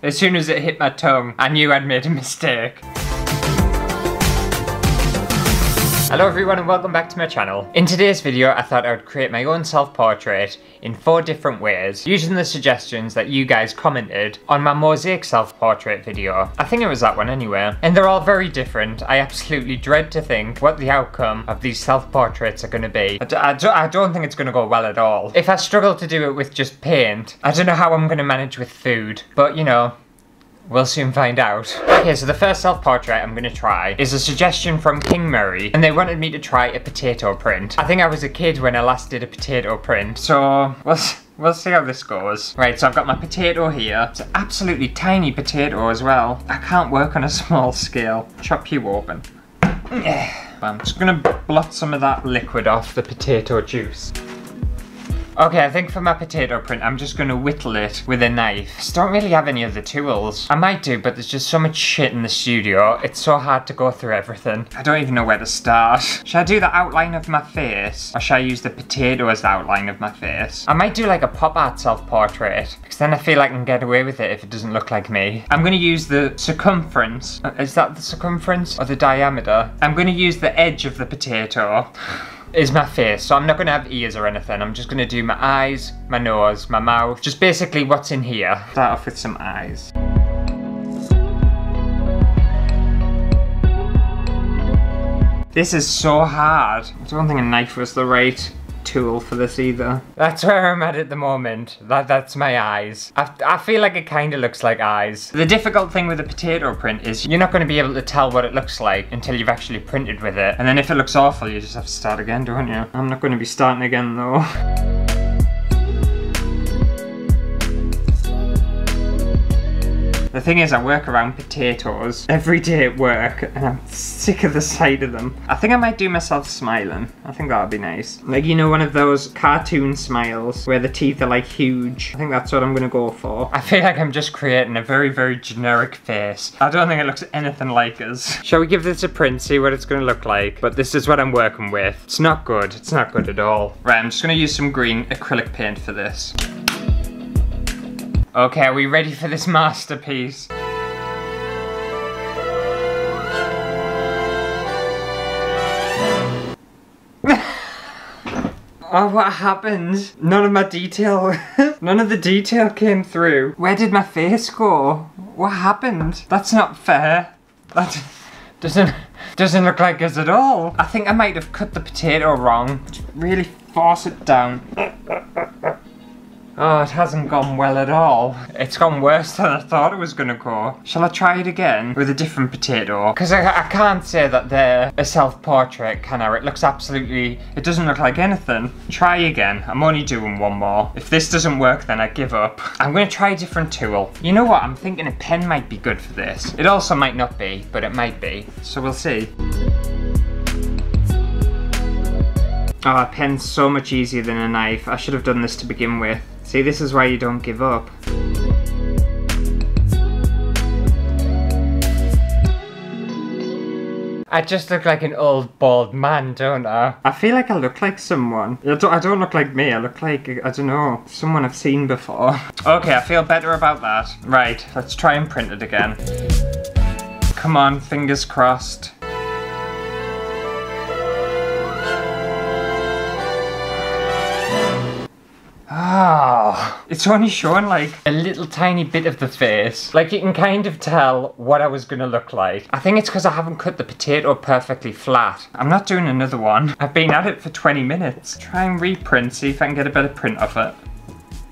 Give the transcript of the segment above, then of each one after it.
As soon as it hit my tongue, I knew I'd made a mistake. Hello everyone and welcome back to my channel. In today's video I thought I would create my own self-portrait in 4 different ways, using the suggestions that you guys commented on my mosaic self-portrait video. I think it was that one anyway. And they're all very different. I absolutely dread to think what the outcome of these self-portraits are going to be. I don't think it's going to go well at all. If I struggle to do it with just paint, I don't know how I'm going to manage with food. But you know, we'll soon find out. Okay, so the first self-portrait I'm gonna try is a suggestion from King Murray, and they wanted me to try a potato print. I think I was a kid when I last did a potato print, so we'll see how this goes. Right, so I've got my potato here. It's an absolutely tiny potato as well. I can't work on a small scale. Chop you open. I'm just gonna blot some of that liquid off the potato juice. Okay, I think for my potato print, I'm just going to whittle it with a knife. I don't really have any of the tools. I might do, but there's just so much shit in the studio. It's so hard to go through everything. I don't even know where to start. Should I do the outline of my face? Or should I use the potato as the outline of my face? I might do like a pop art self-portrait, because then I feel like I can get away with it if it doesn't look like me. I'm going to use the circumference. Is that the circumference? Or the diameter? I'm going to use the edge of the potato. Is my face, so I'm not going to have ears or anything. I'm just going to do my eyes, my nose, my mouth, just basically what's in here. Start off with some eyes. This is so hard. I don't think a knife was the right tool for this either. That's where I'm at the moment. That's my eyes. I feel like it kind of looks like eyes. The difficult thing with a potato print is you're not going to be able to tell what it looks like until you've actually printed with it. And then if it looks awful, you just have to start again, don't you? I'm not going to be starting again though. The thing is, I work around potatoes every day at work, and I'm sick of the sight of them. I think I might do myself smiling. I think that would be nice. Like, you know, one of those cartoon smiles where the teeth are like huge. I think that's what I'm gonna go for. I feel like I'm just creating a very, very generic face. I don't think it looks anything like us. Shall we give this a print, see what it's gonna look like? But this is what I'm working with. It's not good. It's not good at all. Right, I'm just gonna use some green acrylic paint for this. Okay, are we ready for this masterpiece? Oh, what happened? None of the detail came through. Where did my face go? What happened? That's not fair. That doesn't look like us at all. I think I might have cut the potato wrong. Just really force it down. Oh, it hasn't gone well at all. It's gone worse than I thought it was gonna go. Shall I try it again with a different potato? Because I can't say that they're a self-portrait, can I? It looks absolutely... It doesn't look like anything. Try again. I'm only doing one more. If this doesn't work, then I give up. I'm gonna try a different tool. You know what? I'm thinking a pen might be good for this. It also might not be, but it might be. So we'll see. Oh, a pen's so much easier than a knife. I should have done this to begin with. See, this is why you don't give up. I just look like an old bald man, don't I? I feel like I look like someone. I don't look like me, I look like, I don't know, someone I've seen before. Okay, I feel better about that. Right, let's try and print it again. Come on, fingers crossed. Ah, it's only showing like a little tiny bit of the face. Like you can kind of tell what I was gonna look like. I think it's because I haven't cut the potato perfectly flat. I'm not doing another one. I've been at it for 20 minutes. Try and reprint, see if I can get a better print of it.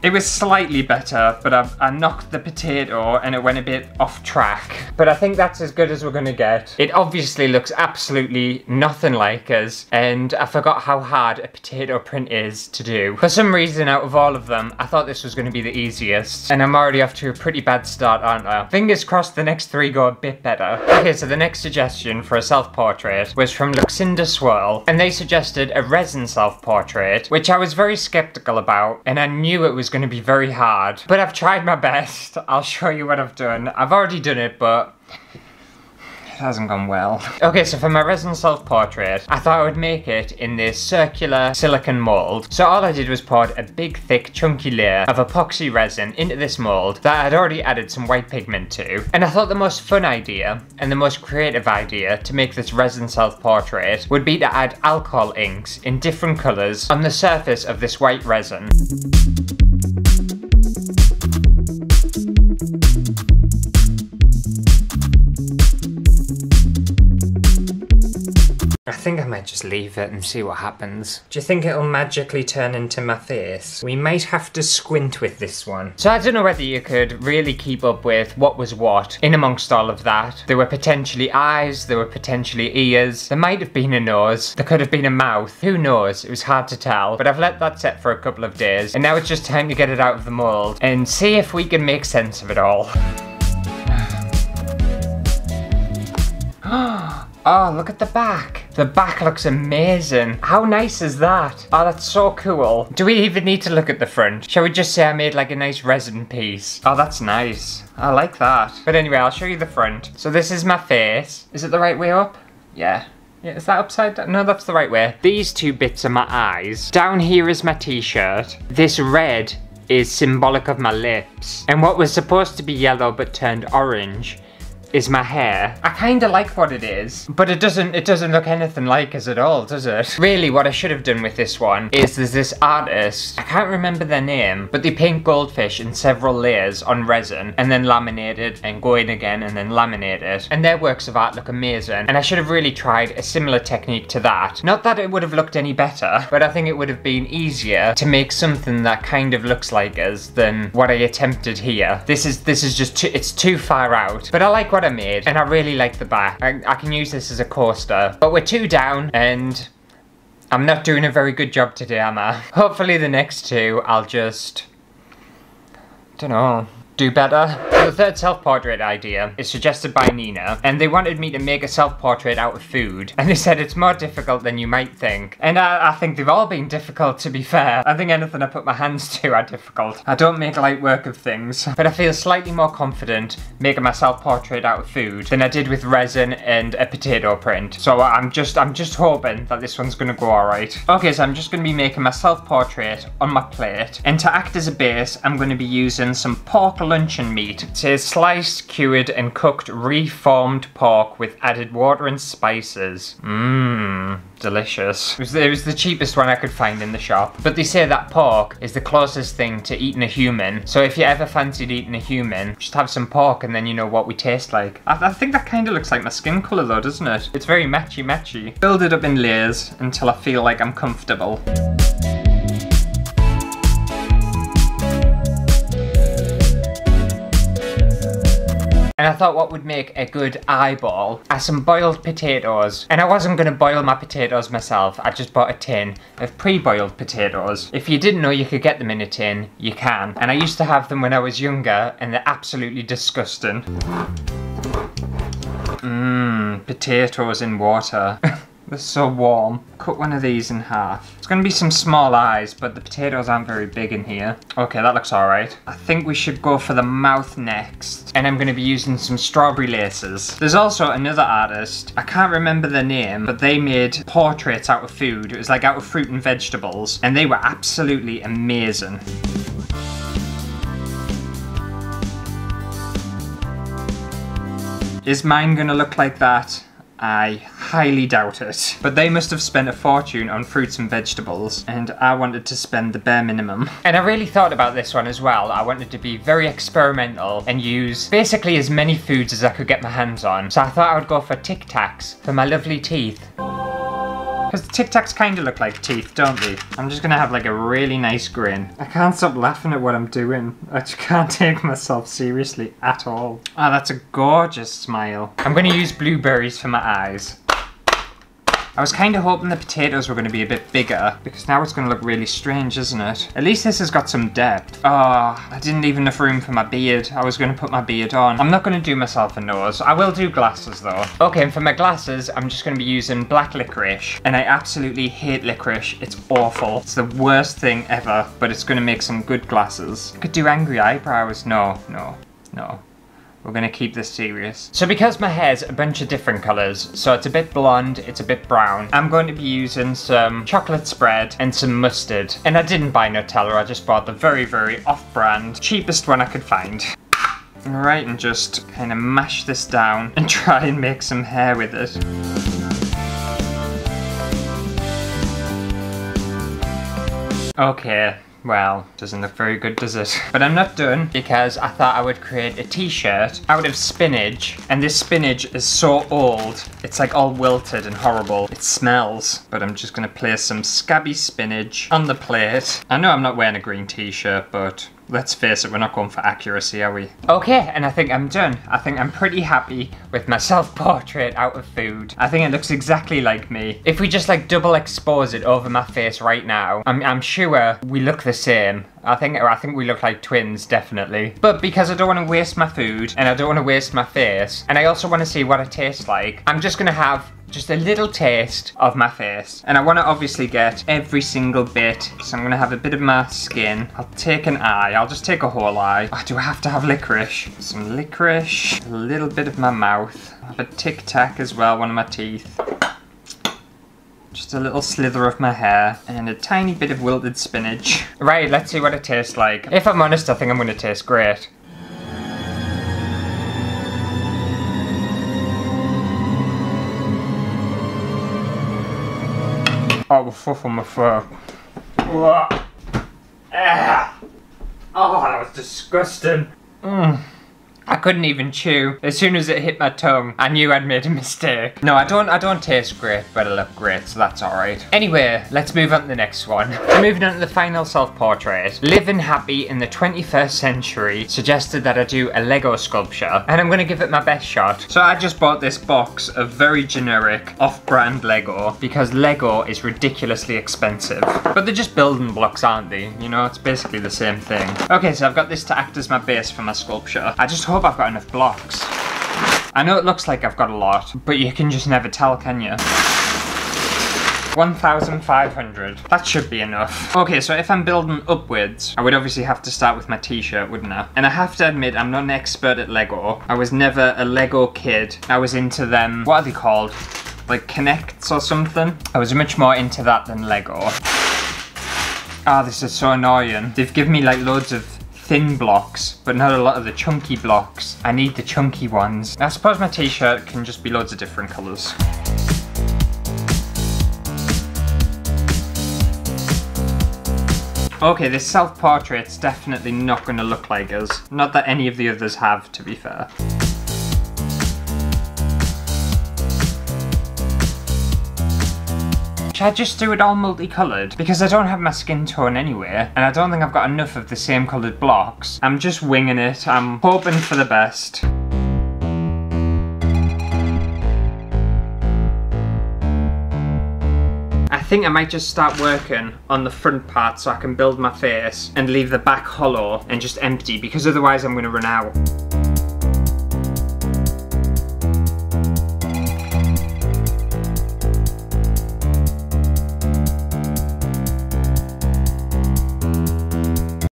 It was slightly better, but I knocked the potato and it went a bit off track. But I think that's as good as we're gonna get. It obviously looks absolutely nothing like us, and I forgot how hard a potato print is to do. For some reason, out of all of them, I thought this was gonna be the easiest, and I'm already off to a pretty bad start, aren't I? Fingers crossed the next 3 go a bit better. Okay, so the next suggestion for a self-portrait was from Luxinda Swirl, and they suggested a resin self-portrait, which I was very skeptical about, and I knew it was going to be very hard, but I've tried my best. I'll show you what I've done. I've already done it, but It hasn't gone well. Okay, so for my resin self-portrait, I thought I would make it in this circular silicone mold. So all I did was pour a big, thick, chunky layer of epoxy resin into this mold that I'd already added some white pigment to. And I thought the most fun idea and the most creative idea to make this resin self-portrait would be to add alcohol inks in different colours on the surface of this white resin. I think I might just leave it and see what happens. Do you think it'll magically turn into my face? We might have to squint with this one. So I don't know whether you could really keep up with what was what in amongst all of that. There were potentially eyes, there were potentially ears, there might have been a nose, there could have been a mouth. Who knows? It was hard to tell. But I've let that set for a couple of days and now it's just time to get it out of the mold and see if we can make sense of it all. Oh, look at the back. The back looks amazing. How nice is that? Oh, that's so cool. Do we even need to look at the front? Shall we just say I made like a nice resin piece? Oh, that's nice. I like that. But anyway, I'll show you the front. So this is my face. Is it the right way up? Yeah. Yeah, is that upside down? No, that's the right way. These two bits are my eyes. Down here is my t-shirt. This red is symbolic of my lips. And what was supposed to be yellow but turned orange is my hair. I kinda like what it is, but it doesn't look anything like us at all, does it? Really, what I should have done with this one is there's this artist, I can't remember their name, but they paint goldfish in several layers on resin and then laminate it and go in again and then laminate it. And their works of art look amazing. And I should have really tried a similar technique to that. Not that it would have looked any better, but I think it would have been easier to make something that kind of looks like us than what I attempted here. This is just it's too far out. But I like what I made and I really like the back. I can use this as a coaster. But we're 2 down and I'm not doing a very good job today, am I? Hopefully the next 2 I'll just, don't know, do better. The third self-portrait idea is suggested by Nina, and they wanted me to make a self-portrait out of food, and they said it's more difficult than you might think. And I think they've all been difficult, to be fair. I think anything I put my hands to are difficult. I don't make light work of things, but I feel slightly more confident making my self-portrait out of food than I did with resin and a potato print. So I'm just hoping that this one's gonna go alright. Okay, so I'm just gonna be making my self-portrait on my plate, and to act as a base, I'm gonna be using some pork luncheon meat. It says sliced, cured and cooked reformed pork with added water and spices. Mmm, delicious. It was the cheapest one I could find in the shop. But they say that pork is the closest thing to eating a human. So if you ever fancied eating a human, just have some pork and then you know what we taste like. I think that kind of looks like my skin colour though, doesn't it? It's very matchy-matchy. Build it up in layers until I feel like I'm comfortable. And I thought what would make a good eyeball are some boiled potatoes. And I wasn't going to boil my potatoes myself, I just bought a tin of pre-boiled potatoes. If you didn't know you could get them in a tin, you can. And I used to have them when I was younger, and they're absolutely disgusting. Mmm, potatoes in water. They're so warm. Cut one of these in half. It's gonna be some small eyes, but the potatoes aren't very big in here. Okay, that looks alright. I think we should go for the mouth next. And I'm gonna be using some strawberry laces. There's also another artist. I can't remember their name, but they made portraits out of food. It was like out of fruit and vegetables. And they were absolutely amazing. Is mine gonna look like that? I highly doubt it. But they must have spent a fortune on fruits and vegetables, and I wanted to spend the bare minimum. And I really thought about this one as well. I wanted to be very experimental and use basically as many foods as I could get my hands on. So I thought I would go for Tic Tacs for my lovely teeth. Because Tic Tacs kind of look like teeth, don't they? I'm just gonna have like a really nice grin. I can't stop laughing at what I'm doing. I just can't take myself seriously at all. Ah, that's a gorgeous smile. I'm gonna use blueberries for my eyes. I was kind of hoping the potatoes were going to be a bit bigger, because now it's going to look really strange, isn't it? At least this has got some depth. Oh, I didn't even have room for my beard. I was going to put my beard on. I'm not going to do myself a nose. I will do glasses though. Okay, and for my glasses, I'm just going to be using black licorice. And I absolutely hate licorice. It's awful. It's the worst thing ever, but it's going to make some good glasses. I could do angry eyebrows. No. We're gonna keep this serious. So because my hair's a bunch of different colours, so it's a bit blonde, it's a bit brown, I'm going to be using some chocolate spread and some mustard. And I didn't buy Nutella, I just bought the very, very off-brand, cheapest one I could find. Alright, and just kind of mash this down and try and make some hair with it. Okay. Well, doesn't look very good, does it? But I'm not done, because I thought I would create a t-shirt out of spinach. And this spinach is so old, it's like all wilted and horrible. It smells. But I'm just gonna place some scabby spinach on the plate. I know I'm not wearing a green t-shirt, but let's face it, we're not going for accuracy, are we? Okay, and I think I'm done. I think I'm pretty happy with my self-portrait out of food. I think it looks exactly like me. If we just like double expose it over my face right now, I'm sure we look the same. I think we look like twins, definitely. But because I don't want to waste my food, and I don't want to waste my face, and I also want to see what it tastes like, I'm just gonna have just a little taste of my face. And I want to obviously get every single bit. So I'm going to have a bit of my skin. I'll take an eye. I'll just take a whole eye. Oh, do I have to have licorice? Some licorice. A little bit of my mouth. I'll have a Tic Tac as well, one of my teeth. Just a little slither of my hair. And a tiny bit of wilted spinach. Right, let's see what it tastes like. If I'm honest, I think I'm going to taste great. Oh, fuck on my throat. Oh, that was disgusting. I couldn't even chew. As soon as it hit my tongue, I knew I'd made a mistake. No, I don't taste great, but I look great, so that's alright. Anyway, let's move on to the next one. Moving on to the final self-portrait. Living Happy in the 21st Century suggested that I do a Lego sculpture, and I'm gonna give it my best shot. So I just bought this box of very generic, off-brand Lego, because Lego is ridiculously expensive. But they're just building blocks, aren't they? You know, it's basically the same thing. Okay, so I've got this to act as my base for my sculpture. I just hope I've got enough blocks. I know it looks like I've got a lot, but you can just never tell, can you? 1,500. That should be enough. Okay, so if I'm building upwards, I would obviously have to start with my t-shirt, wouldn't I? And I have to admit, I'm not an expert at Lego. I was never a Lego kid. I was into them, what are they called? Like Connects or something? I was much more into that than Lego. Ah, this is so annoying. They've given me like loads of thin blocks, but not a lot of the chunky blocks. I need the chunky ones. I suppose my t-shirt can just be loads of different colours. Okay, this self-portrait's definitely not going to look like us. Not that any of the others have, to be fair. Should I just do it all multicoloured? Because I don't have my skin tone anyway, and I don't think I've got enough of the same coloured blocks. I'm just winging it. I'm hoping for the best. I think I might just start working on the front part so I can build my face and leave the back hollow and just empty, because otherwise I'm going to run out.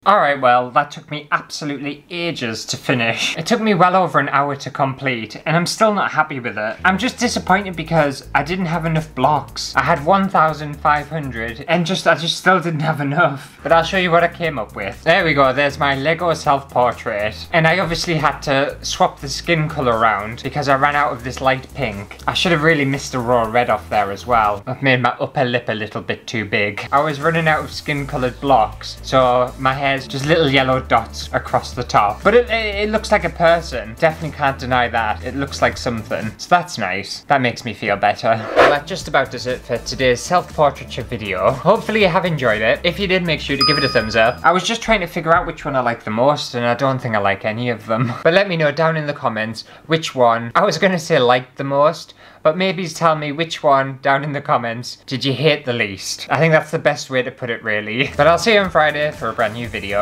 Alright, well, that took me absolutely ages to finish. It took me well over an hour to complete, and I'm still not happy with it. I'm just disappointed because I didn't have enough blocks. I had 1,500, and I just still didn't have enough. But I'll show you what I came up with. There we go, there's my Lego self-portrait. And I obviously had to swap the skin colour around because I ran out of this light pink. I should have really missed the raw red off there as well. I've made my upper lip a little bit too big. I was running out of skin coloured blocks, so my hair's just little yellow dots across the top. But it looks like a person. Definitely can't deny that. It looks like something. So that's nice. That makes me feel better. Well, that just about does it for today's self-portraiture video. Hopefully you have enjoyed it. If you did, make sure to give it a thumbs up. I was just trying to figure out which one I like the most, and I don't think I like any of them. But let me know down in the comments which one I was gonna say liked the most, but maybe tell me which one down in the comments did you hate the least. I think that's the best way to put it, really. But I'll see you on Friday for a brand new video.